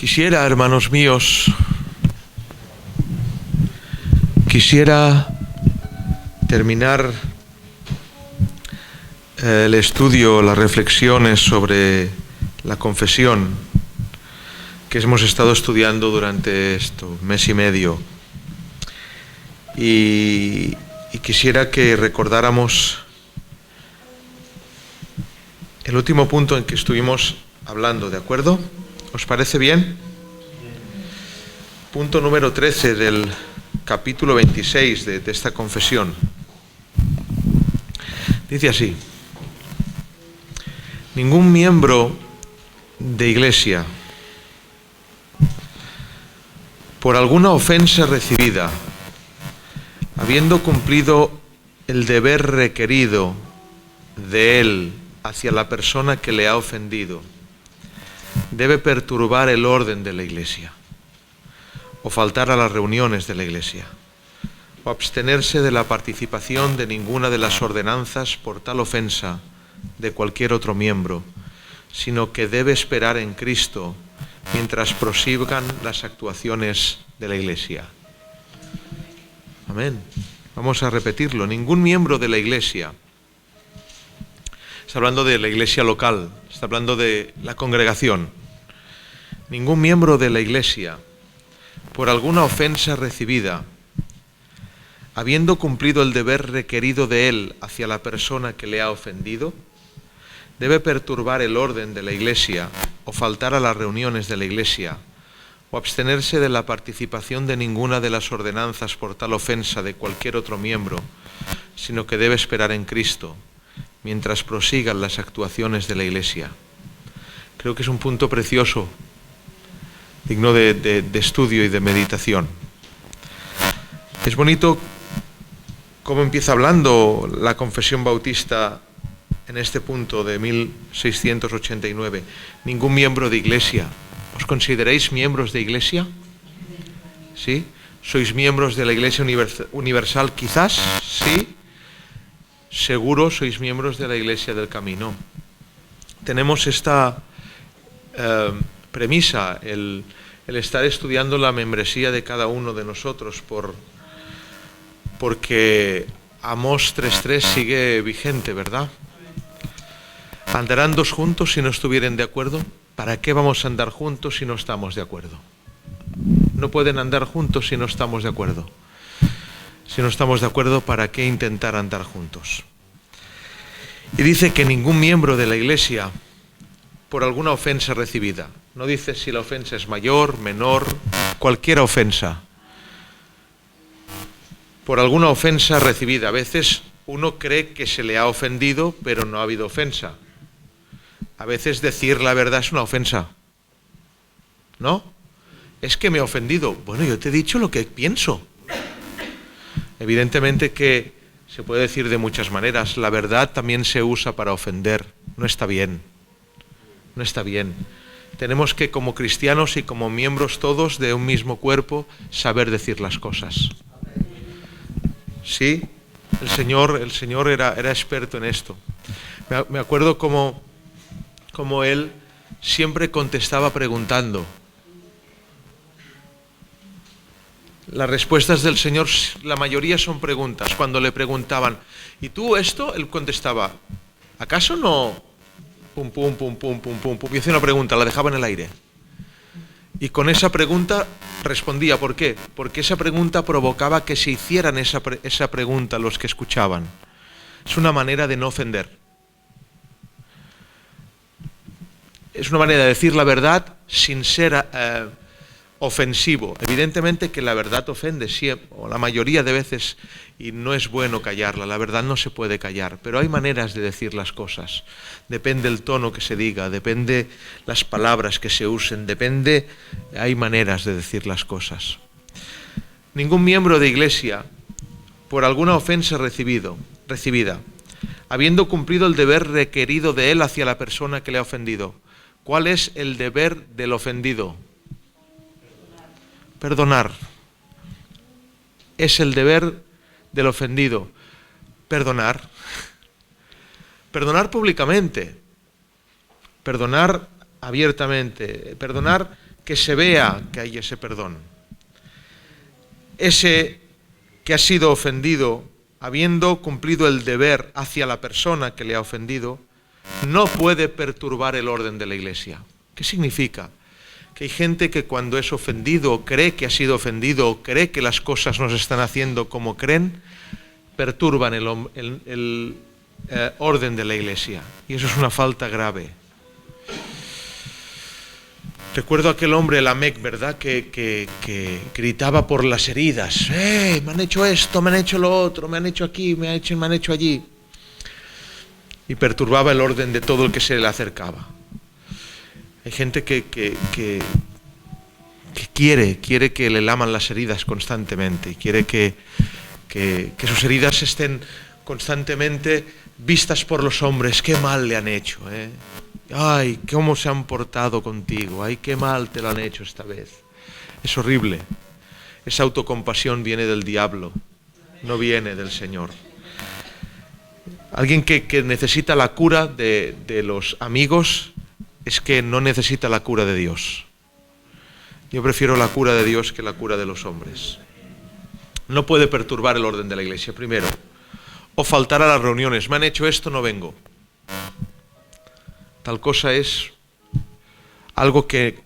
Quisiera, hermanos míos, terminar el estudio, las reflexiones sobre la confesión que hemos estado estudiando durante mes y medio. Y quisiera que recordáramos el último punto en que estuvimos hablando, ¿de acuerdo? ¿Os parece bien? Punto número 13 del capítulo 26 de esta confesión. Dice así: ningún miembro de Iglesia, por alguna ofensa recibida, habiendo cumplido el deber requerido de él hacia la persona que le ha ofendido, debe perturbar el orden de la Iglesia, o faltar a las reuniones de la Iglesia, o abstenerse de la participación de ninguna de las ordenanzas por tal ofensa de cualquier otro miembro, sino que debe esperar en Cristo mientras prosigan las actuaciones de la Iglesia. Amén. Vamos a repetirlo. Ningún miembro de la Iglesia, está hablando de la Iglesia local, está hablando de la congregación, ningún miembro de la Iglesia, por alguna ofensa recibida, habiendo cumplido el deber requerido de él hacia la persona que le ha ofendido, debe perturbar el orden de la Iglesia, o faltar a las reuniones de la Iglesia, o abstenerse de la participación de ninguna de las ordenanzas por tal ofensa de cualquier otro miembro, sino que debe esperar en Cristo mientras prosigan las actuaciones de la Iglesia. Creo que es un punto precioso, digno de estudio y de meditación. Es bonito cómo empieza hablando la confesión bautista en este punto de 1689. Ningún miembro de Iglesia. ¿Os consideráis miembros de Iglesia? ¿Sí? ¿Sois miembros de la Iglesia Universal? Quizás, sí. Seguro sois miembros de la Iglesia del Camino. Tenemos esta premisa, el estar estudiando la membresía de cada uno de nosotros, porque Amós 3:3 sigue vigente, ¿verdad? ¿Andarán dos juntos si no estuvieren de acuerdo? ¿Para qué vamos a andar juntos si no estamos de acuerdo? No pueden andar juntos si no estamos de acuerdo. Si no estamos de acuerdo, ¿para qué intentar andar juntos? Y dice que ningún miembro de la Iglesia, por alguna ofensa recibida, no dice si la ofensa es mayor, menor, cualquier ofensa, por alguna ofensa recibida. A veces uno cree que se le ha ofendido, pero no ha habido ofensa. A veces decir la verdad es una ofensa, ¿no? Es que me he ofendido. Bueno, yo te he dicho lo que pienso. Evidentemente que se puede decir de muchas maneras. La verdad también se usa para ofender. No está bien. No está bien. Tenemos que, como cristianos y como miembros todos de un mismo cuerpo, saber decir las cosas. Sí, el Señor era experto en esto. Me acuerdo como él siempre contestaba preguntando. Las respuestas del Señor, la mayoría son preguntas. Cuando le preguntaban, ¿y tú esto? Él contestaba, ¿acaso no? Pum, pum, pum, pum, pum, pum, pum. Y hacía una pregunta, la dejaba en el aire. Y con esa pregunta respondía. ¿Por qué? Porque esa pregunta provocaba que se hicieran esa pregunta los que escuchaban. Es una manera de no ofender. Es una manera de decir la verdad sin ser ofensivo. Evidentemente que la verdad ofende siempre, o la mayoría de veces, y no es bueno callarla. La verdad no se puede callar, pero hay maneras de decir las cosas. Depende el tono que se diga, depende las palabras que se usen, hay maneras de decir las cosas. Ningún miembro de Iglesia, por alguna ofensa recibida, habiendo cumplido el deber requerido de él hacia la persona que le ha ofendido. ¿Cuál es el deber del ofendido? Perdonar. Es el deber del ofendido. Perdonar. Perdonar públicamente. Perdonar abiertamente. Perdonar que se vea que hay ese perdón. Ese que ha sido ofendido, habiendo cumplido el deber hacia la persona que le ha ofendido, no puede perturbar el orden de la Iglesia. ¿Qué significa? Que hay gente que cuando es ofendido, cree que ha sido ofendido, cree que las cosas no se están haciendo como creen, perturban el orden de la Iglesia. Y eso es una falta grave. Recuerdo aquel hombre, Lamec, ¿verdad?, que gritaba por las heridas. Me han hecho esto, me han hecho lo otro, me han hecho aquí, me han hecho allí. Y perturbaba el orden de todo el que se le acercaba. Hay gente que quiere que le laman las heridas constantemente y quiere que sus heridas estén constantemente vistas por los hombres. Qué mal le han hecho, ¿eh? Ay, cómo se han portado contigo. Ay, qué mal te lo han hecho esta vez. Es horrible. Esa autocompasión viene del diablo, no viene del Señor. Alguien que necesita la cura de los amigos es que no necesita la cura de Dios. Yo prefiero la cura de Dios que la cura de los hombres. No puede perturbar el orden de la Iglesia, primero. O faltar a las reuniones. Me han hecho esto, no vengo. Tal cosa es algo que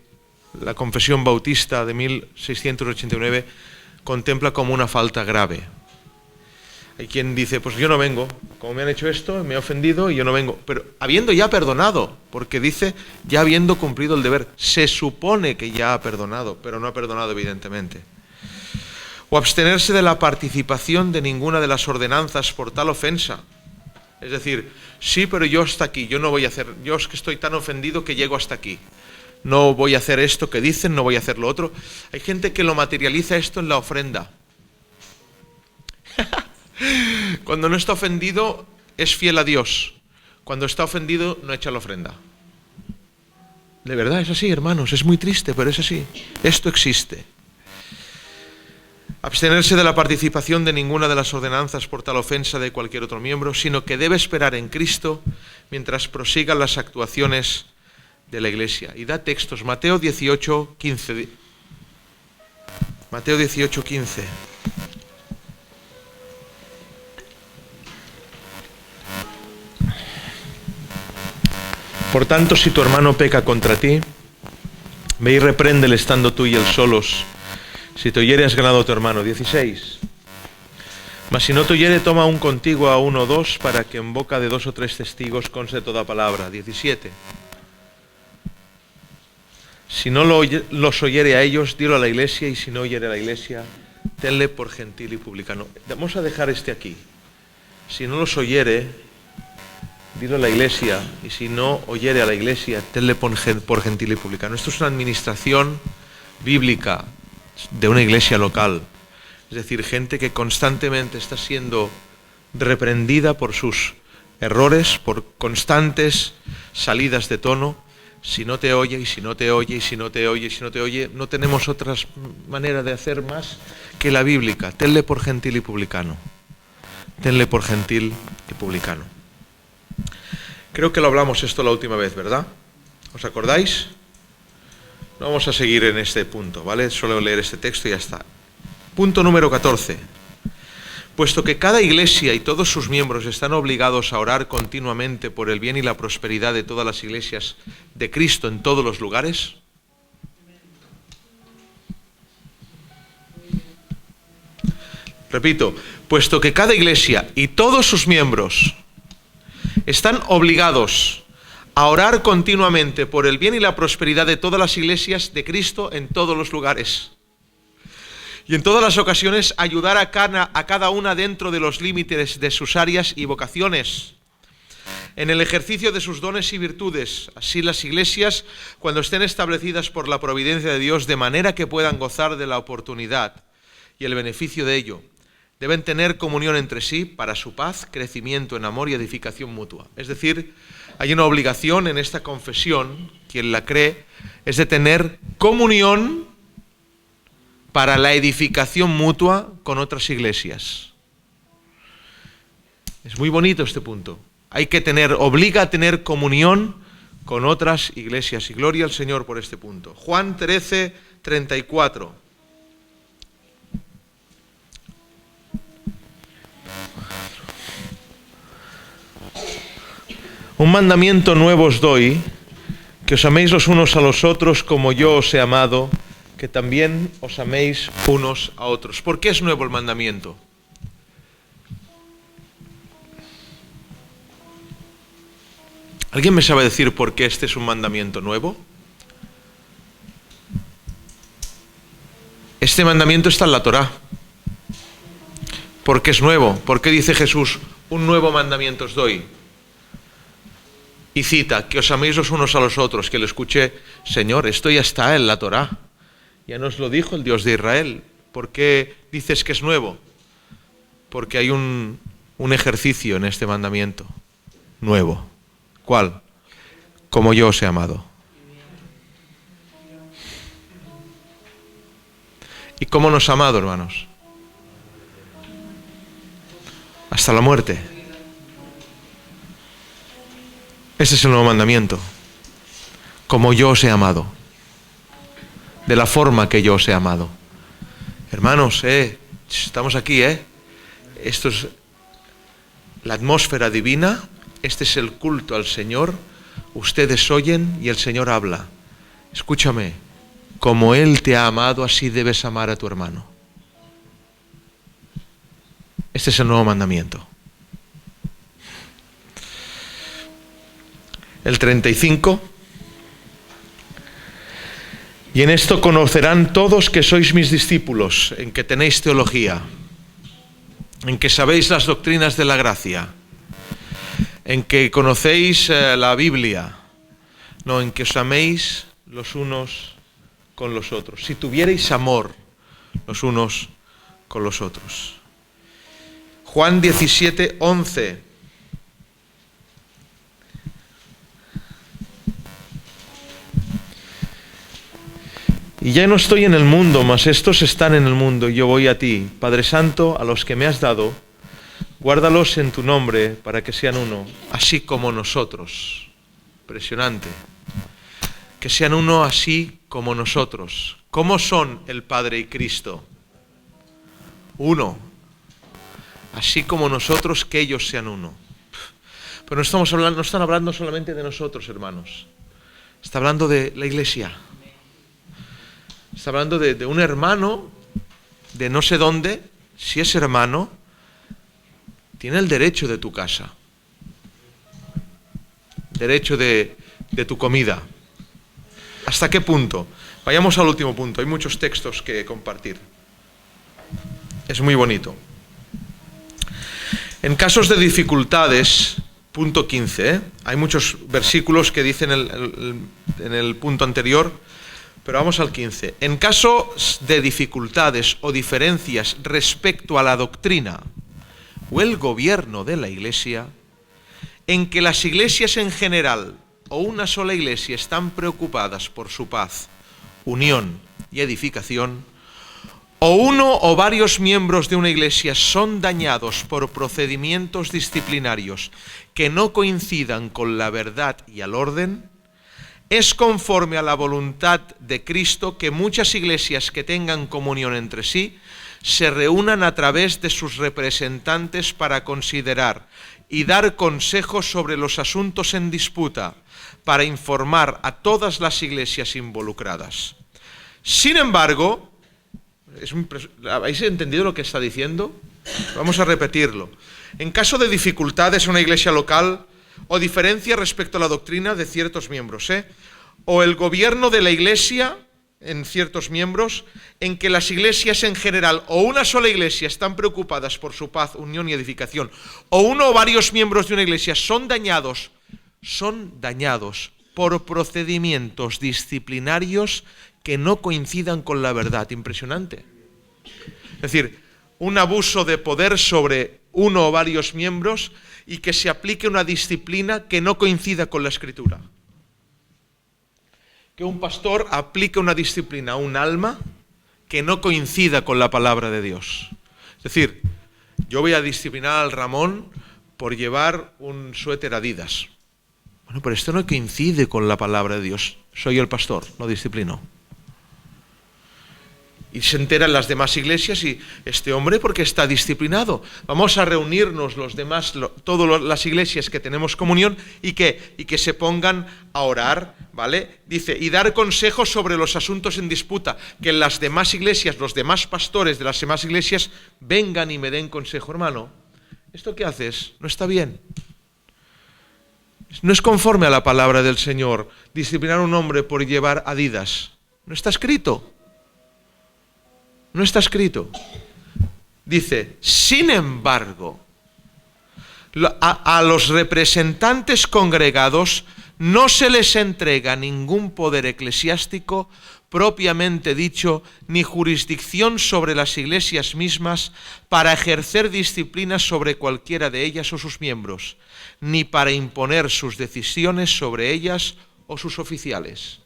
la Confesión Bautista de 1689 contempla como una falta grave. Hay quien dice, pues yo no vengo, como me han hecho esto, me he ofendido y yo no vengo. Pero habiendo ya perdonado, porque dice, ya habiendo cumplido el deber, se supone que ya ha perdonado, pero no ha perdonado evidentemente. O abstenerse de la participación de ninguna de las ordenanzas por tal ofensa. Es decir, sí, pero yo hasta aquí, yo no voy a hacer, yo es que estoy tan ofendido que llego hasta aquí. No voy a hacer esto que dicen, no voy a hacer lo otro. Hay gente que lo materializa esto en la ofrenda. Cuando no está ofendido, es fiel a Dios. Cuando está ofendido, no echa la ofrenda. De verdad, es así, hermanos. Es muy triste, pero es así. Esto existe. Abstenerse de la participación de ninguna de las ordenanzas por tal ofensa de cualquier otro miembro, sino que debe esperar en Cristo mientras prosigan las actuaciones de la Iglesia. Y da textos. Mateo 18, 15. Mateo 18, 15. Por tanto, si tu hermano peca contra ti, ve y repréndele estando tú y él solos. Si te oyere, has ganado a tu hermano. 16. Mas si no te oyere, toma aún contigo a 1 o 2, para que en boca de 2 o 3 testigos conste toda palabra. 17. Si no los oyere a ellos, dilo a la Iglesia, y si no oyere a la Iglesia, tenle por gentil y publicano. Vamos a dejar aquí. Si no los oyere, dilo a la Iglesia, y si no oyere a la Iglesia, tenle por gentil y publicano. Esto es una administración bíblica de una iglesia local. Es decir, gente que constantemente está siendo reprendida por sus errores, por constantes salidas de tono. Si no te oye, y si no te oye, y si no te oye, y si no te oye, no tenemos otra manera de hacer más que la bíblica. Tenle por gentil y publicano. Tenle por gentil y publicano. Creo que lo hablamos esto la última vez, ¿verdad? ¿Os acordáis? No vamos a seguir en este punto, ¿vale? Solo leer este texto y ya está. Punto número 14. Puesto que cada iglesia y todos sus miembros están obligados a orar continuamente por el bien y la prosperidad de todas las iglesias de Cristo en todos los lugares. Repito, puesto que cada iglesia y todos sus miembros están obligados a orar continuamente por el bien y la prosperidad de todas las iglesias de Cristo en todos los lugares. Y en todas las ocasiones ayudar a cada una dentro de los límites de sus áreas y vocaciones, en el ejercicio de sus dones y virtudes. Así las iglesias, cuando estén establecidas por la providencia de Dios, de manera que puedan gozar de la oportunidad y el beneficio de ello, deben tener comunión entre sí para su paz, crecimiento en amor y edificación mutua. Es decir, hay una obligación en esta confesión, quien la cree, es de tener comunión para la edificación mutua con otras iglesias. Es muy bonito este punto. Obliga a tener comunión con otras iglesias. Y gloria al Señor por este punto. Juan 13, 34. Un mandamiento nuevo os doy, que os améis los unos a los otros como yo os he amado, que también os améis unos a otros. ¿Por qué es nuevo el mandamiento? ¿Alguien me sabe decir por qué este es un mandamiento nuevo? Este mandamiento está en la Torá. ¿Por qué es nuevo? ¿Por qué dice Jesús, un nuevo mandamiento os doy? Y cita, que os améis los unos a los otros, que lo escuché, Señor, esto ya está en la Torá. Ya nos lo dijo el Dios de Israel. ¿Por qué dices que es nuevo? Porque hay un ejercicio en este mandamiento nuevo. ¿Cuál? Como yo os he amado. ¿Y cómo nos ha amado, hermanos? Hasta la muerte. Ese es el nuevo mandamiento. Como yo os he amado. De la forma que yo os he amado. Hermanos, estamos aquí, Esto es la atmósfera divina. Este es el culto al Señor. Ustedes oyen y el Señor habla. Escúchame. Como Él te ha amado, así debes amar a tu hermano. Este es el nuevo mandamiento. El 35. Y en esto conocerán todos que sois mis discípulos, en que tenéis teología, en que sabéis las doctrinas de la gracia, en que conocéis la Biblia, no, en que os améis los unos con los otros. Si tuvierais amor los unos con los otros. Juan 17, 11. Y ya no estoy en el mundo, mas estos están en el mundo, y yo voy a ti. Padre Santo, a los que me has dado, guárdalos en tu nombre para que sean uno, así como nosotros. Impresionante. Que sean uno así como nosotros. ¿Cómo son el Padre y Cristo? Uno. Así como nosotros, que ellos sean uno. Pero no están hablando solamente de nosotros, hermanos. Está hablando de la iglesia. Está hablando de un hermano de no sé dónde. Si es hermano, tiene el derecho de tu casa. Derecho de tu comida. ¿Hasta qué punto? Vayamos al último punto. Hay muchos textos que compartir. Es muy bonito. En casos de dificultades, punto 15, hay muchos versículos que dicen en el punto anterior, pero vamos al 15. En casos de dificultades o diferencias respecto a la doctrina o el gobierno de la Iglesia, en que las iglesias en general o una sola iglesia están preocupadas por su paz, unión y edificación, o uno o varios miembros de una iglesia son dañados por procedimientos disciplinarios que no coincidan con la verdad y el orden, es conforme a la voluntad de Cristo que muchas iglesias que tengan comunión entre sí se reúnan a través de sus representantes para considerar y dar consejos sobre los asuntos en disputa, para informar a todas las iglesias involucradas. Sin embargo, ¿habéis entendido lo que está diciendo? Vamos a repetirlo. En caso de dificultades en una iglesia local o diferencia respecto a la doctrina de ciertos miembros, o el gobierno de la iglesia en ciertos miembros, en que las iglesias en general o una sola iglesia están preocupadas por su paz, unión y edificación, o uno o varios miembros de una iglesia son dañados por procedimientos disciplinarios que no coincidan con la verdad. Impresionante. Es decir, un abuso de poder sobre uno o varios miembros y que se aplique una disciplina que no coincida con la Escritura. Que un pastor aplique una disciplina a un alma que no coincida con la palabra de Dios. Es decir, yo voy a disciplinar al Ramón por llevar un suéter Adidas. Bueno, pero esto no coincide con la palabra de Dios. Soy el pastor, lo disciplino. Y se enteran las demás iglesias y este hombre porque está disciplinado. Vamos a reunirnos los demás, todas las iglesias que tenemos comunión y que se pongan a orar, ¿vale? Dice, y dar consejos sobre los asuntos en disputa, que las demás iglesias, los demás pastores de las demás iglesias vengan y me den consejo. Hermano, ¿esto qué haces? No está bien. No es conforme a la palabra del Señor disciplinar a un hombre por llevar Adidas. No está escrito. No está escrito. Dice, sin embargo, a los representantes congregados no se les entrega ningún poder eclesiástico propiamente dicho, ni jurisdicción sobre las iglesias mismas para ejercer disciplina sobre cualquiera de ellas o sus miembros, ni para imponer sus decisiones sobre ellas o sus oficiales.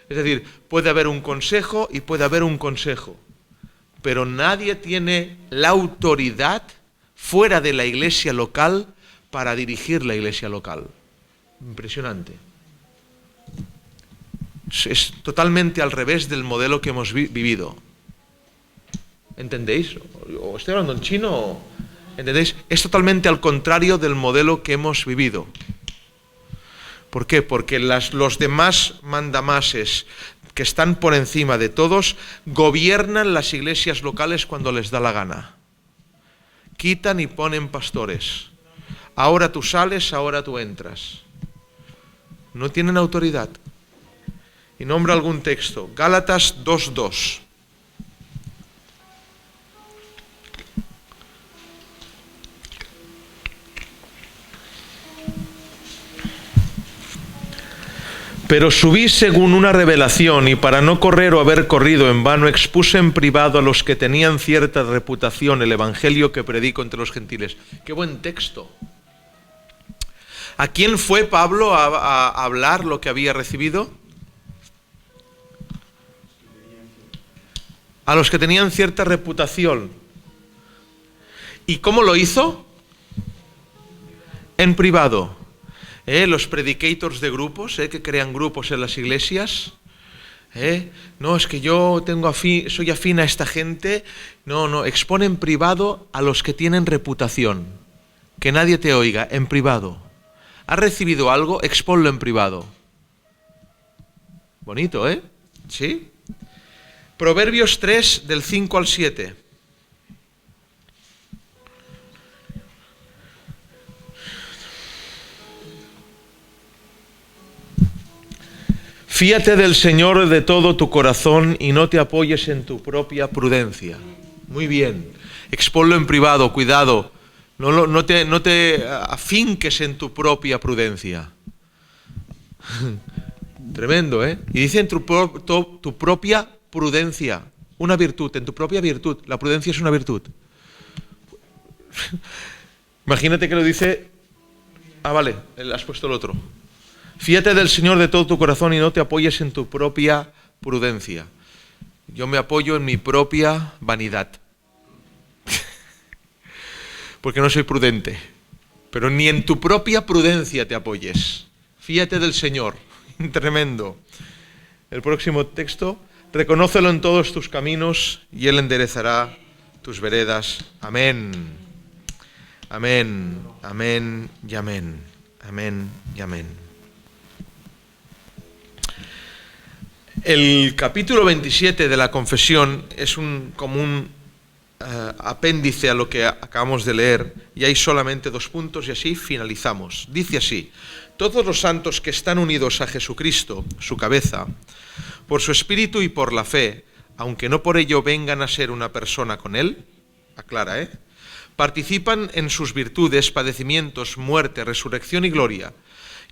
Es decir, puede haber un consejo y puede haber un consejo, pero nadie tiene la autoridad fuera de la iglesia local para dirigir la iglesia local. Impresionante. Es totalmente al revés del modelo que hemos vivido. ¿Entendéis? ¿O estoy hablando en chino? ¿Entendéis? Es totalmente al contrario del modelo que hemos vivido. ¿Por qué? Porque los demás mandamases que están por encima de todos gobiernan las iglesias locales cuando les da la gana. Quitan y ponen pastores. Ahora tú sales, ahora tú entras. No tienen autoridad. Y nombra algún texto. Gálatas 2:2. Pero subí según una revelación, y para no correr o haber corrido en vano, expuse en privado a los que tenían cierta reputación el evangelio que predico entre los gentiles. ¡Qué buen texto! ¿A quién fue Pablo a hablar lo que había recibido? A los que tenían cierta reputación. ¿Y cómo lo hizo? En privado. Los predicators de grupos, que crean grupos en las iglesias. No, es que yo soy afín a esta gente. No, expone en privado a los que tienen reputación. Que nadie te oiga, en privado. ¿Has recibido algo? Exponlo en privado. Bonito, ¿Sí? Proverbios 3, del 5 al 7. Fíate del Señor de todo tu corazón y no te apoyes en tu propia prudencia. Muy bien. Exponlo en privado, cuidado. No te afinques en tu propia prudencia. Tremendo, ¿eh? Y dice en tu propia prudencia. Una virtud, en tu propia virtud. La prudencia es una virtud. Imagínate que lo dice... vale, has puesto el otro. Fíate del Señor de todo tu corazón y no te apoyes en tu propia prudencia. Yo me apoyo en mi propia vanidad. Porque no soy prudente. Pero ni en tu propia prudencia te apoyes. Fíate del Señor. Tremendo. El próximo texto. Reconócelo en todos tus caminos y Él enderezará tus veredas. Amén. Amén. Amén y amén. Amén y amén. El capítulo 27 de la confesión es como un apéndice a lo que acabamos de leer, y hay solamente 2 puntos y así finalizamos. Dice así: todos los santos que están unidos a Jesucristo, su cabeza, por su espíritu y por la fe, aunque no por ello vengan a ser una persona con Él, aclara, participan en sus virtudes, padecimientos, muerte, resurrección y gloria,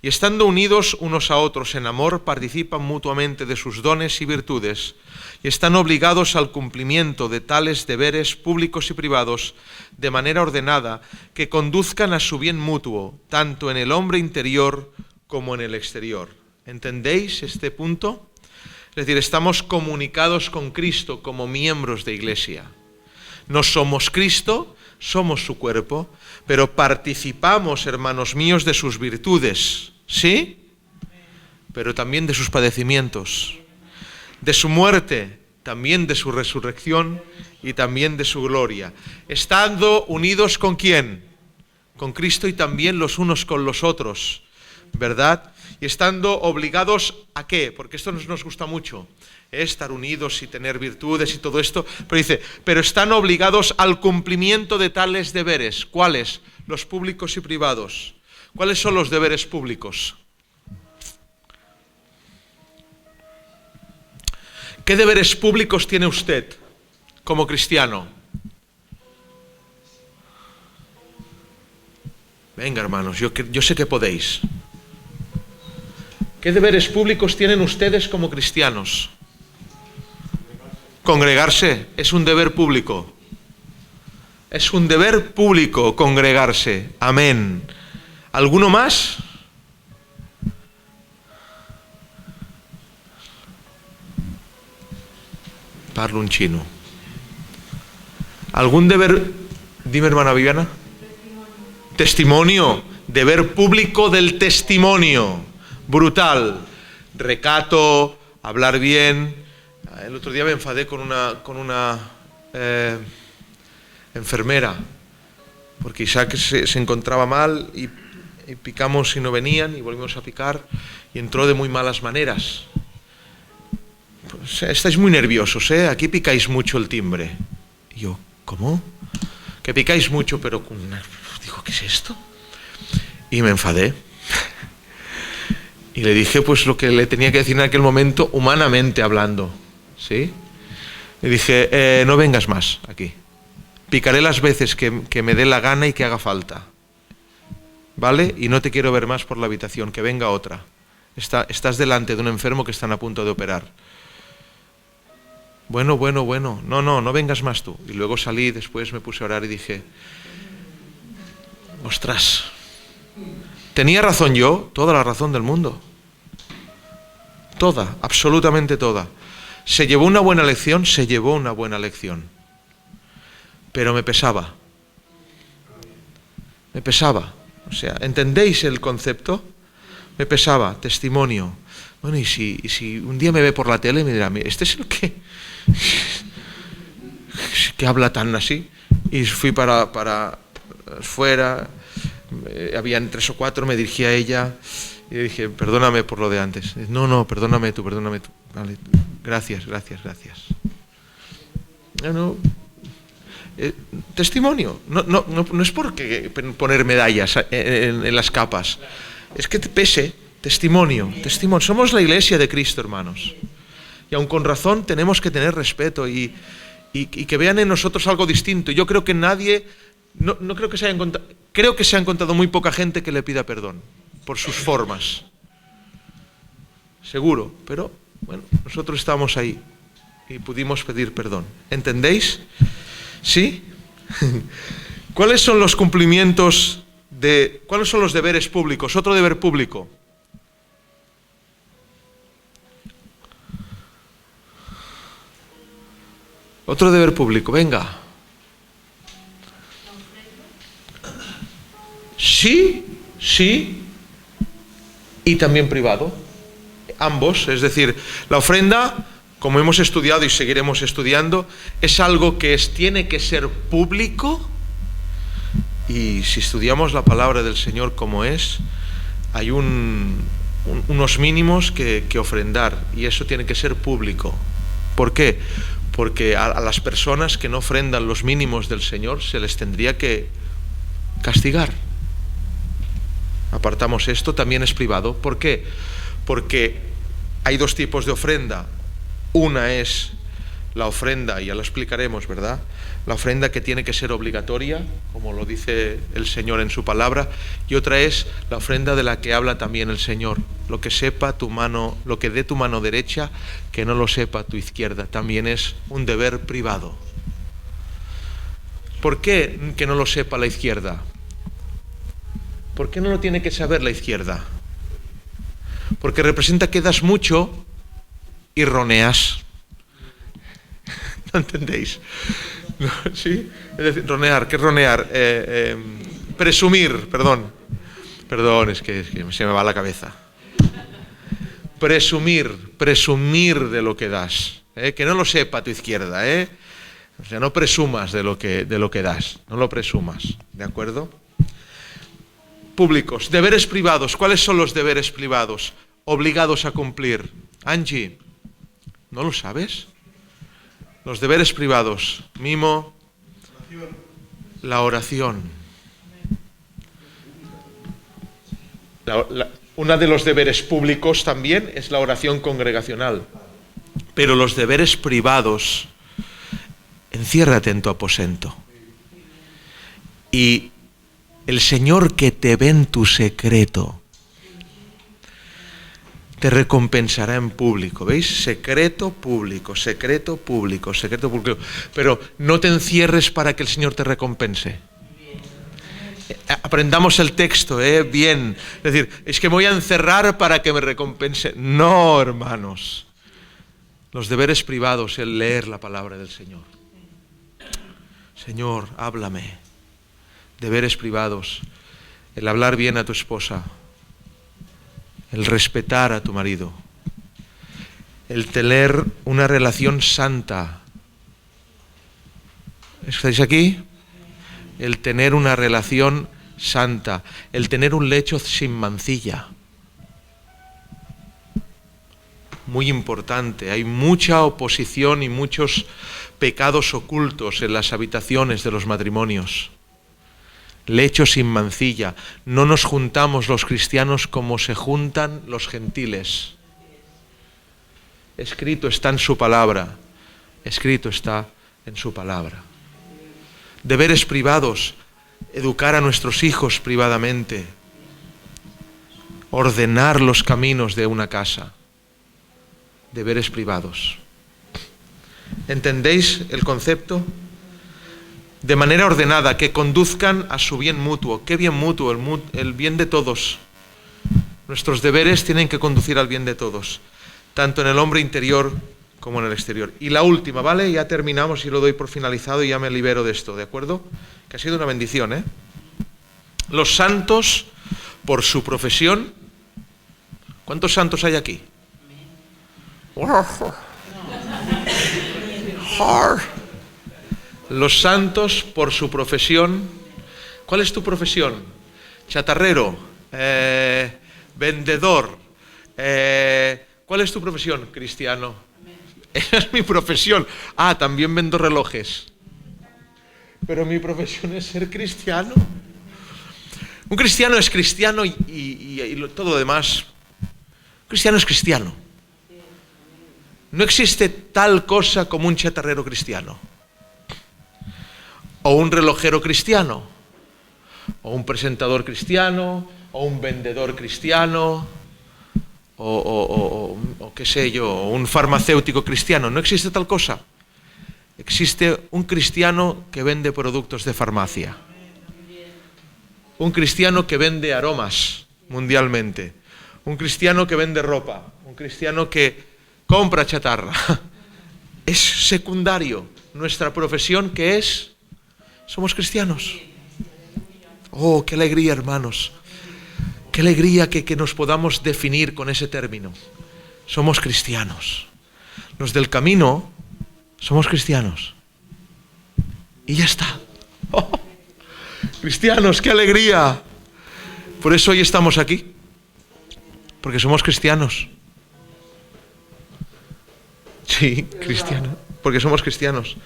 y estando unidos unos a otros en amor, participan mutuamente de sus dones y virtudes, y están obligados al cumplimiento de tales deberes públicos y privados, de manera ordenada, que conduzcan a su bien mutuo, tanto en el hombre interior como en el exterior. ¿Entendéis este punto? Es decir, estamos comunicados con Cristo como miembros de iglesia. No somos Cristo, somos su cuerpo, pero participamos, hermanos míos, de sus virtudes, ¿sí? pero también de sus padecimientos, de su muerte, también de su resurrección y también de su gloria. Estando unidos ¿con quién? Con Cristo y también los unos con los otros, ¿verdad? Y estando obligados ¿a qué? Porque esto nos gusta mucho, estar unidos y tener virtudes y todo esto, pero dice, pero están obligados al cumplimiento de tales deberes. ¿Cuáles? Los públicos y privados. ¿Cuáles son los deberes públicos? ¿Qué deberes públicos tiene usted como cristiano? Venga, hermanos, yo sé que podéis. ¿Qué deberes públicos tienen ustedes como cristianos? Congregarse es un deber público. Es un deber público congregarse. Amén. ¿Alguno más? Parlo un chino. ¿Algún deber? Dime, hermana Viviana. Testimonio. Deber público del testimonio. Brutal. Recato, hablar bien. El otro día me enfadé con una enfermera, porque Isaac se encontraba mal y picamos y no venían y volvimos a picar y entró de muy malas maneras. Pues, estáis muy nerviosos, ¿eh? Aquí picáis mucho el timbre. Y yo, ¿cómo? Que picáis mucho, pero con una... Digo, ¿qué es esto? Y me enfadé. Y le dije pues lo que le tenía que decir en aquel momento, humanamente hablando. ¿Sí? Le dije, no vengas más aquí. Picaré las veces que me dé la gana y que haga falta. ¿Vale? Y no te quiero ver más por la habitación, que venga otra. Estás delante de un enfermo que están a punto de operar. Bueno. No vengas más tú. Y luego salí, después me puse a orar y dije, ostras, tenía razón yo, toda la razón del mundo. Toda, absolutamente toda. ¿Se llevó una buena lección? Se llevó una buena lección. Pero me pesaba. Me pesaba. O sea, ¿entendéis el concepto? Me pesaba, testimonio. Bueno, y si un día me ve por la tele y me dirá, ¿este es el que habla tan así? Y fui para fuera, habían 3 o 4, me dirigí a ella y le dije, perdóname por lo de antes. No, perdóname tú. Vale, gracias. Testimonio. No es porque poner medallas en las capas. Es que te pese. Testimonio. Somos la iglesia de Cristo, hermanos. Y aun con razón tenemos que tener respeto y que vean en nosotros algo distinto. Yo creo que nadie, no creo que se hayan contado, creo que se han contado muy poca gente que le pida perdón por sus formas. Seguro, pero bueno, nosotros estamos ahí y pudimos pedir perdón. ¿Entendéis? ¿Sí? ¿Cuáles son los cumplimientos cuáles son los deberes públicos? Otro deber público. Otro deber público, venga. Sí, y también privado. Ambos, es decir, la ofrenda, como hemos estudiado y seguiremos estudiando, es algo que tiene que ser público. Y si estudiamos la palabra del Señor como es, hay unos mínimos que ofrendar, y eso tiene que ser público. ¿Por qué? Porque a las personas que no ofrendan los mínimos del Señor se les tendría que castigar. Apartamos esto, también es privado. ¿Por qué? Porque hay 2 tipos de ofrenda. Una es la ofrenda, ya lo explicaremos, ¿verdad? La ofrenda que tiene que ser obligatoria, como lo dice el Señor en su palabra, y otra es la ofrenda de la que habla también el Señor. Lo que dé tu mano derecha, que no lo sepa tu izquierda. También es un deber privado. ¿Por qué que no lo sepa la izquierda? ¿Por qué no lo tiene que saber la izquierda? Porque representa que das mucho y roneas. ¿No entendéis? ¿Sí? Es decir, ronear, ¿qué es ronear? Presumir, perdón, es que se me va la cabeza. presumir de lo que das. Que no lo sepa tu izquierda, O sea, no presumas de lo que das, no lo presumas, ¿de acuerdo? Públicos, deberes privados. ¿Cuáles son los deberes privados obligados a cumplir? Angie, ¿no lo sabes? Los deberes privados. Mimo, la oración. Uno de los deberes públicos también es la oración congregacional. Pero los deberes privados, enciérrate en tu aposento. Y el Señor que te ve en tu secreto te recompensará en público. ¿Veis? Secreto público, secreto público, secreto público. Pero no te encierres para que el Señor te recompense. Aprendamos el texto, bien. Es decir, es que me voy a encerrar para que me recompense. No, hermanos. Los deberes privados, el leer la palabra del Señor. Señor, háblame. Deberes privados, el hablar bien a tu esposa, el respetar a tu marido, el tener una relación santa. ¿Estáis aquí? El tener una relación santa, el tener un lecho sin mancilla. Muy importante, hay mucha oposición y muchos pecados ocultos en las habitaciones de los matrimonios. Lecho sin mancilla. No nos juntamos los cristianos como se juntan los gentiles. Escrito está en su palabra. Escrito está en su palabra. Deberes privados. Educar a nuestros hijos privadamente. Ordenar los caminos de una casa. Deberes privados. ¿Entendéis el concepto? De manera ordenada, que conduzcan a su bien mutuo. ¿Qué bien mutuo? El bien de todos. Nuestros deberes tienen que conducir al bien de todos, tanto en el hombre interior como en el exterior. Y la última, ¿vale? Ya terminamos y lo doy por finalizado y ya me libero de esto, ¿de acuerdo? Que ha sido una bendición, Los santos, por su profesión. ¿Cuántos santos hay aquí? Los santos por su profesión. ¿Cuál es tu profesión? Chatarrero, vendedor. ¿Cuál es tu profesión? Cristiano. Esa es mi profesión. También vendo relojes. Pero mi profesión es ser cristiano. Un cristiano es cristiano y todo lo demás. Un cristiano es cristiano. No existe tal cosa como un chatarrero cristiano. O un relojero cristiano, o un presentador cristiano, o un vendedor cristiano, o qué sé yo, o un farmacéutico cristiano. No existe tal cosa. Existe un cristiano que vende productos de farmacia. Un cristiano que vende aromas mundialmente. Un cristiano que vende ropa. Un cristiano que compra chatarra. Es secundario. Nuestra profesión, ¿qué es? Somos cristianos. Oh, qué alegría, hermanos. Qué alegría que nos podamos definir con ese término. Somos cristianos. Los del camino somos cristianos. Y ya está. Oh, cristianos, qué alegría. Por eso hoy estamos aquí. Porque somos cristianos. Sí, cristianos. Porque somos cristianos.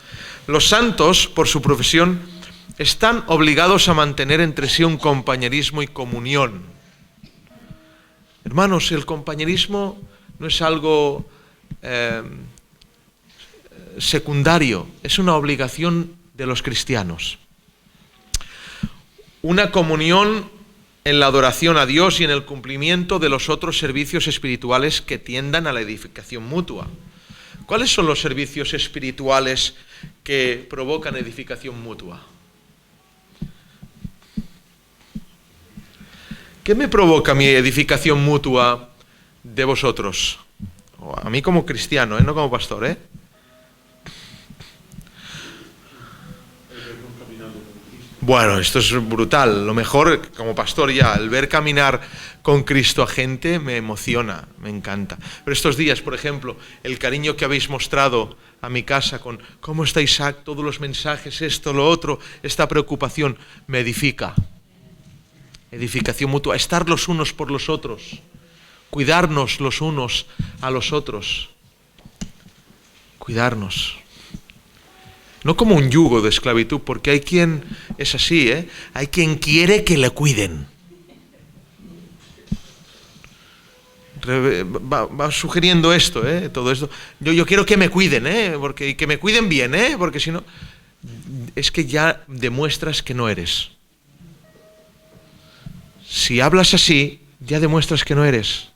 Los santos, por su profesión, están obligados a mantener entre sí un compañerismo y comunión. Hermanos, el compañerismo no es algo secundario, es una obligación de los cristianos. Una comunión en la adoración a Dios y en el cumplimiento de los otros servicios espirituales que tiendan a la edificación mutua. ¿Cuáles son los servicios espirituales que provocan edificación mutua? ¿Qué me provoca mi edificación mutua de vosotros? A mí como cristiano, no como pastor, Bueno, esto es brutal. Lo mejor, como pastor ya, el ver caminar con Cristo a gente me emociona, me encanta. Pero estos días, por ejemplo, el cariño que habéis mostrado a mi casa con cómo está Isaac, todos los mensajes, esto, lo otro, esta preocupación, me edifica. Edificación mutua, estar los unos por los otros, cuidarnos los unos a los otros, cuidarnos. No como un yugo de esclavitud, porque hay quien es así, hay quien quiere que le cuiden. Va sugiriendo esto, todo esto. Yo quiero que me cuiden, porque que me cuiden bien, porque si no, es que ya demuestras que no eres. Si hablas así, ya demuestras que no eres.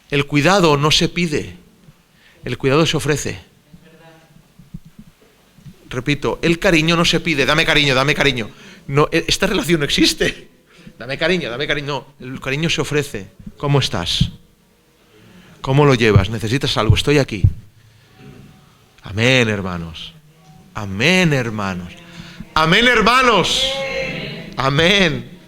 El cuidado no se pide, el cuidado se ofrece. Repito, el cariño no se pide, dame cariño, dame cariño. No, esta relación no existe. Dame cariño, dame cariño. No, el cariño se ofrece. ¿Cómo estás? ¿Cómo lo llevas? ¿Necesitas algo? Estoy aquí. Amén, hermanos. Amén, hermanos. Amén, hermanos. Amén.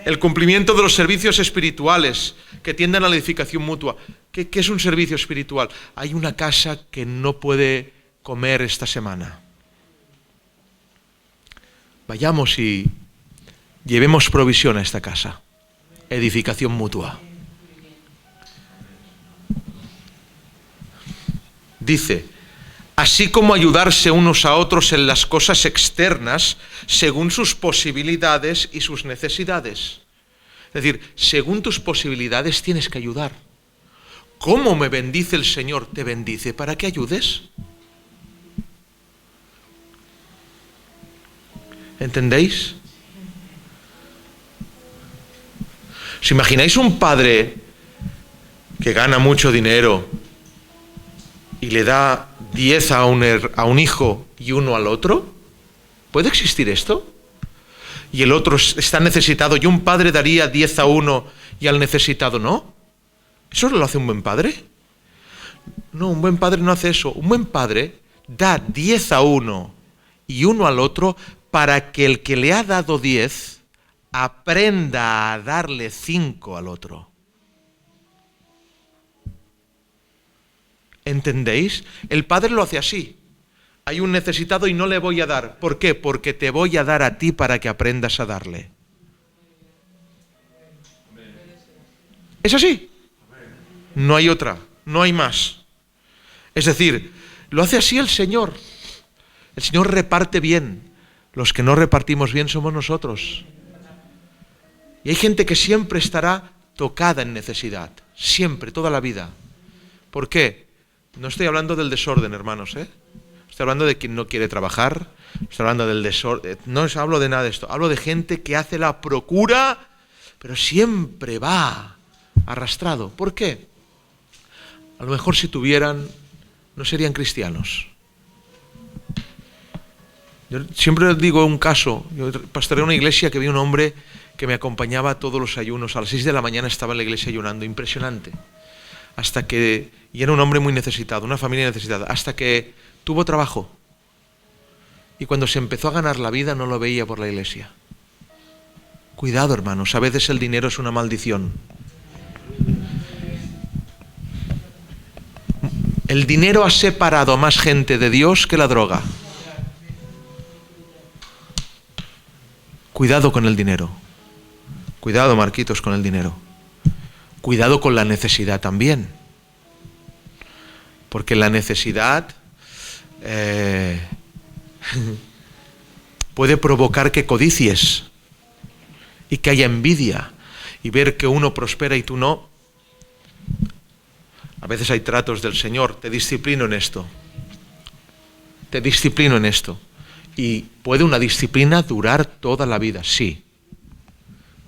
El cumplimiento de los servicios espirituales que tienden a la edificación mutua. ¿Qué es un servicio espiritual? Hay una casa que no puede comer esta semana. Vayamos y llevemos provisión a esta casa. Edificación mutua. Dice, así como ayudarse unos a otros en las cosas externas, según sus posibilidades y sus necesidades. Es decir, según tus posibilidades tienes que ayudar. ¿Cómo me bendice el Señor? Te bendice para que ayudes. ¿Entendéis? ¿Os imagináis un padre que gana mucho dinero y le da 10 a un hijo y 1 al otro? ¿Puede existir esto? Y el otro está necesitado y un padre daría 10 a uno y al necesitado no. ¿Eso lo hace un buen padre? No, un buen padre no hace eso. Un buen padre da 10 a uno y 1 al otro para que el que le ha dado 10 aprenda a darle 5 al otro. ¿Entendéis? El padre lo hace así. Hay un necesitado y no le voy a dar. ¿Por qué? Porque te voy a dar a ti para que aprendas a darle. ¿Es así? No hay otra, no hay más. Es decir, lo hace así el Señor. El Señor reparte bien. Los que no repartimos bien somos nosotros. Y hay gente que siempre estará tocada en necesidad. Siempre, toda la vida. ¿Por qué? No estoy hablando del desorden, hermanos, Estoy hablando de quien no quiere trabajar. Estoy hablando del desorden. No os hablo de nada de esto. Hablo de gente que hace la procura, pero siempre va arrastrado. ¿Por qué? A lo mejor si tuvieran, no serían cristianos. Yo siempre digo un caso. Yo pastoreé una iglesia que vi un hombre que me acompañaba a todos los ayunos. A las 6 de la mañana estaba en la iglesia ayunando. Impresionante. Y era un hombre muy necesitado, una familia necesitada. Hasta que tuvo trabajo. Y cuando se empezó a ganar la vida no lo veía por la iglesia. Cuidado, hermanos. A veces el dinero es una maldición. El dinero ha separado a más gente de Dios que la droga. Cuidado con el dinero. Cuidado, Marquitos, con el dinero. Cuidado con la necesidad también. Porque la necesidad puede provocar que codicies y que haya envidia y ver que uno prospera y tú no. A veces hay tratos del Señor, te disciplino en esto. Te disciplino en esto. ¿Y puede una disciplina durar toda la vida? Sí.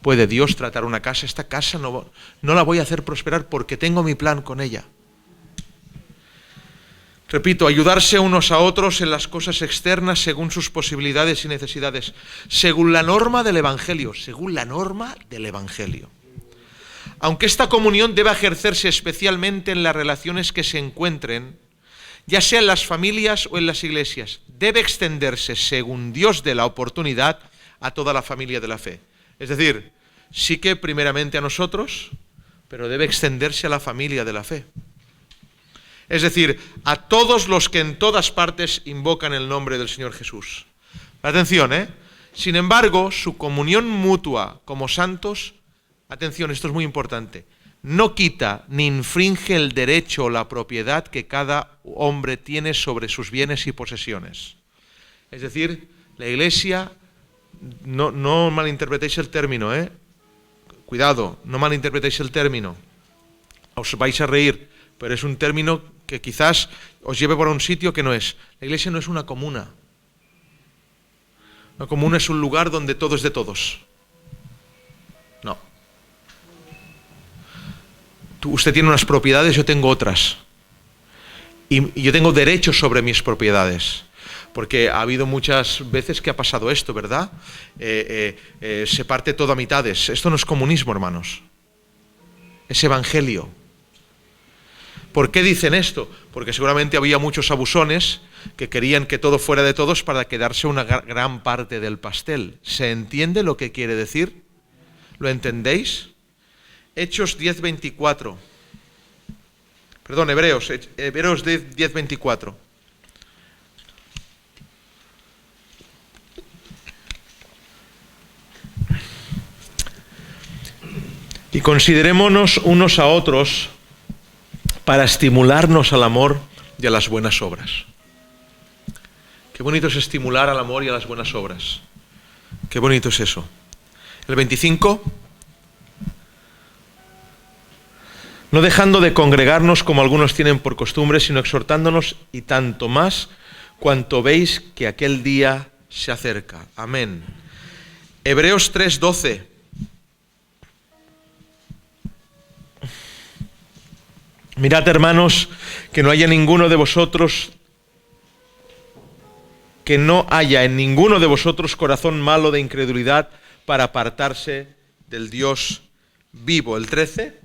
¿Puede Dios tratar una casa? Esta casa no la voy a hacer prosperar porque tengo mi plan con ella. Repito, ayudarse unos a otros en las cosas externas según sus posibilidades y necesidades, según la norma del Evangelio, según la norma del Evangelio. Aunque esta comunión deba ejercerse especialmente en las relaciones que se encuentren, ya sea en las familias o en las iglesias, debe extenderse, según Dios dé la oportunidad, a toda la familia de la fe. Es decir, sí que primeramente a nosotros, pero debe extenderse a la familia de la fe. Es decir, a todos los que en todas partes invocan el nombre del Señor Jesús. Atención, Sin embargo, su comunión mutua como santos, atención, esto es muy importante, no quita ni infringe el derecho o la propiedad que cada hombre tiene sobre sus bienes y posesiones. Es decir, la Iglesia, no malinterpretéis el término, Cuidado, no malinterpretéis el término. Os vais a reír, pero es un término que quizás os lleve por un sitio que no es. La Iglesia no es una comuna. Una comuna es un lugar donde todo es de todos. No. Usted tiene unas propiedades, yo tengo otras. Y yo tengo derechos sobre mis propiedades. Porque ha habido muchas veces que ha pasado esto, ¿verdad? Se parte todo a mitades. Esto no es comunismo, hermanos. Es evangelio. ¿Por qué dicen esto? Porque seguramente había muchos abusones que querían que todo fuera de todos para quedarse una gran parte del pastel. ¿Se entiende lo que quiere decir? ¿Lo entendéis? Hechos 10:24. Perdón, Hebreos 10:24. Y considerémonos unos a otros para estimularnos al amor y a las buenas obras. Qué bonito es estimular al amor y a las buenas obras. Qué bonito es eso. El 25. No dejando de congregarnos como algunos tienen por costumbre, sino exhortándonos, y tanto más cuanto veis que aquel día se acerca. Amén. Hebreos 3:12. Mirad, hermanos, que no haya en ninguno de vosotros corazón malo de incredulidad para apartarse del Dios vivo. El 13.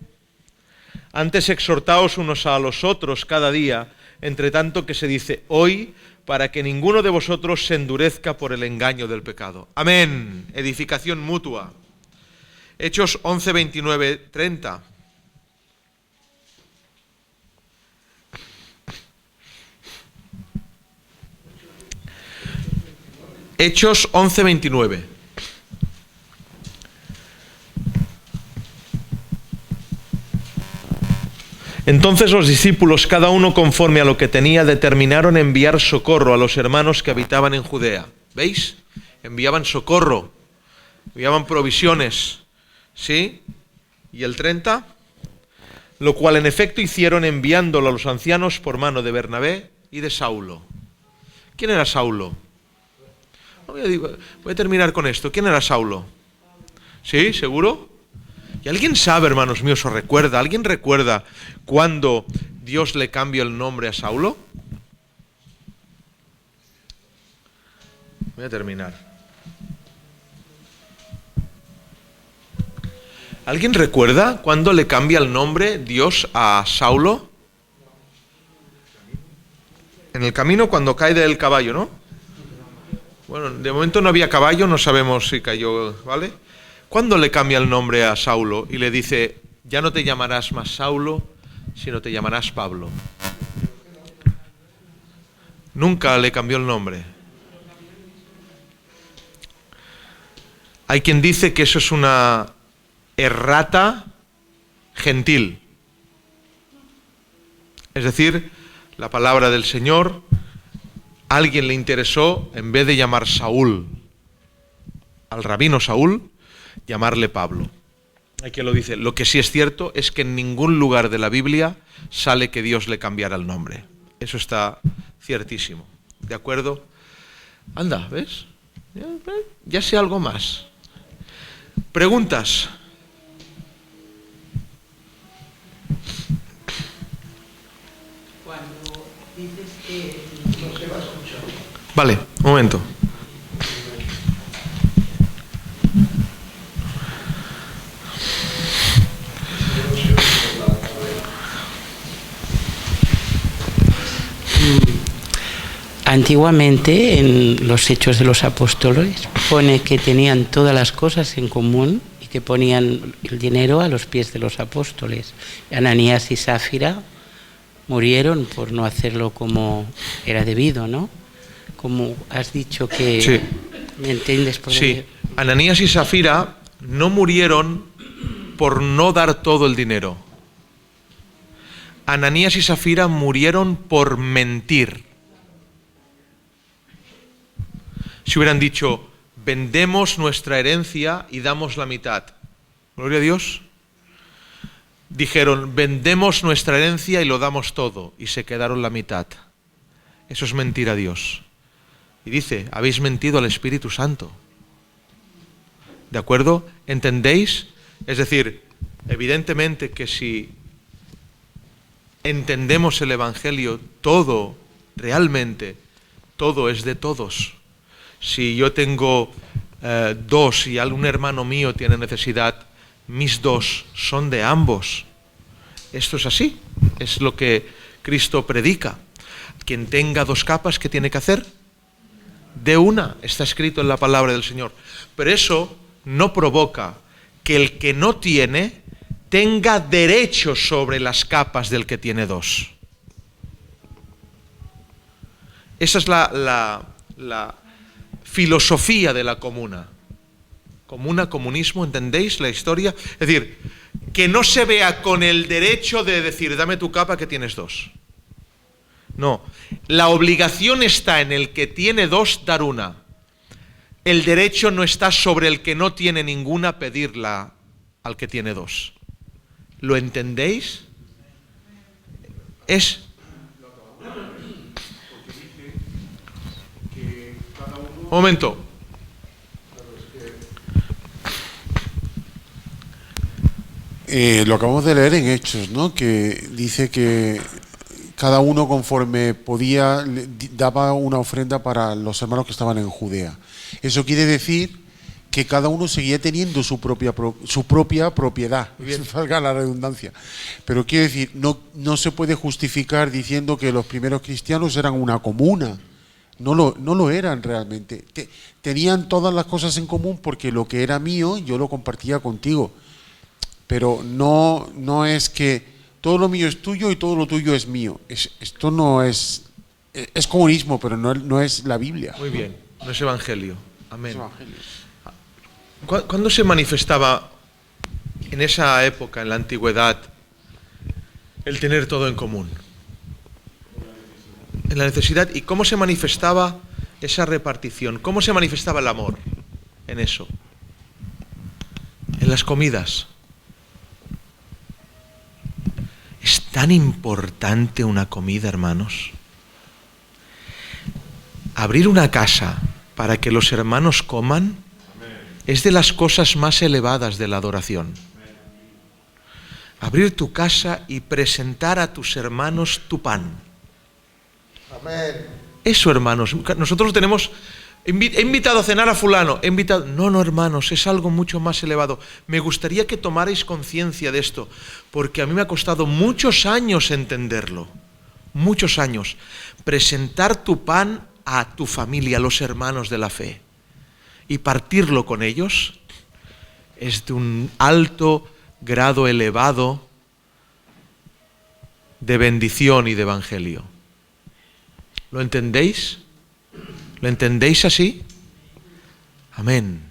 Antes exhortaos unos a los otros cada día, entre tanto que se dice hoy, para que ninguno de vosotros se endurezca por el engaño del pecado. Amén. Edificación mutua. Hechos 11:29-30. Hechos 11:29. Entonces los discípulos, cada uno conforme a lo que tenía, determinaron enviar socorro a los hermanos que habitaban en Judea. ¿Veis? Enviaban socorro, enviaban provisiones. ¿Sí? ¿Y el 30? Lo cual en efecto hicieron enviándolo a los ancianos por mano de Bernabé y de Saulo. ¿Quién era Saulo? Voy a terminar con esto. ¿Quién era Saulo? ¿Sí? ¿Seguro? ¿Y alguien sabe, hermanos míos, o recuerda? ¿Alguien recuerda cuándo Dios le cambió el nombre a Saulo? Voy a terminar. ¿Alguien recuerda cuándo le cambia el nombre Dios a Saulo? En el camino, cuando cae del caballo, ¿no? Bueno, de momento no había caballo, no sabemos si cayó, ¿vale? ¿Cuándo le cambia el nombre a Saulo y le dice, ya no te llamarás más Saulo, sino te llamarás Pablo? Nunca le cambió el nombre. Hay quien dice que eso es una errata gentil. Es decir, la palabra del Señor, a alguien le interesó, en vez de llamar Saúl al rabino Saúl, llamarle Pablo. Hay quien lo dice. Lo que sí es cierto es que en ningún lugar de la Biblia sale que Dios le cambiara el nombre. Eso está ciertísimo. ¿De acuerdo? Anda, ¿ves? Ya sé algo más. ¿Preguntas? Cuando dices que no se va a escuchar. Vale, un momento. Antiguamente, en los Hechos de los Apóstoles, pone que tenían todas las cosas en común y que ponían el dinero a los pies de los apóstoles. Ananías y Zafira murieron por no hacerlo como era debido, ¿no? Como has dicho que... Sí. ¿Me entiendes? Sí, Ananías y Zafira no murieron por no dar todo el dinero. Ananías y Zafira murieron por mentir. Si hubieran dicho, vendemos nuestra herencia y damos la mitad. Gloria a Dios. Dijeron, vendemos nuestra herencia y lo damos todo. Y se quedaron la mitad. Eso es mentir a Dios. Y dice, habéis mentido al Espíritu Santo. ¿De acuerdo? ¿Entendéis? Es decir, evidentemente que si entendemos el Evangelio, todo, realmente, todo es de todos. Si yo tengo dos y algún hermano mío tiene necesidad, mis dos son de ambos. Esto es así, es lo que Cristo predica. Quien tenga dos capas, ¿qué tiene que hacer? De una, está escrito en la palabra del Señor. Pero eso no provoca que el que no tiene tenga derecho sobre las capas del que tiene dos. Esa es la filosofía de la comuna. Comuna, comunismo, ¿entendéis la historia? Es decir, que no se vea con el derecho de decir, dame tu capa que tienes dos. No, la obligación está en el que tiene dos dar una. El derecho no está sobre el que no tiene ninguna pedirla al que tiene dos. ¿Lo entendéis? Es... Un momento. Lo acabamos de leer en Hechos, ¿no? Que dice que cada uno conforme podía daba una ofrenda para los hermanos que estaban en Judea. Eso quiere decir que cada uno seguía teniendo su propia propiedad, valga la redundancia. Pero quiere decir, no se puede justificar diciendo que los primeros cristianos eran una comuna. No lo eran realmente. Tenían todas las cosas en común porque lo que era mío yo lo compartía contigo. Pero no es que todo lo mío es tuyo y todo lo tuyo es mío. Esto no es... Es comunismo, pero no es la Biblia. Muy bien, no es evangelio. Amén. Es evangelio. ¿Cuándo se manifestaba en esa época, en la antigüedad, el tener todo en común? En la necesidad. ¿Y cómo se manifestaba esa repartición? ¿Cómo se manifestaba el amor en eso? En las comidas. ¿Es tan importante una comida, hermanos? Abrir una casa para que los hermanos coman es de las cosas más elevadas de la adoración. Abrir tu casa y presentar a tus hermanos tu pan. Amén. Eso, hermanos, nosotros tenemos... He invitado a cenar a fulano, he invitado... No, hermanos, es algo mucho más elevado. Me gustaría que tomarais conciencia de esto, porque a mí me ha costado muchos años entenderlo. Muchos años. Presentar tu pan a tu familia, a los hermanos de la fe, y partirlo con ellos, es de un alto grado elevado de bendición y de evangelio. ¿Lo entendéis? ¿Lo entendéis así? Amén.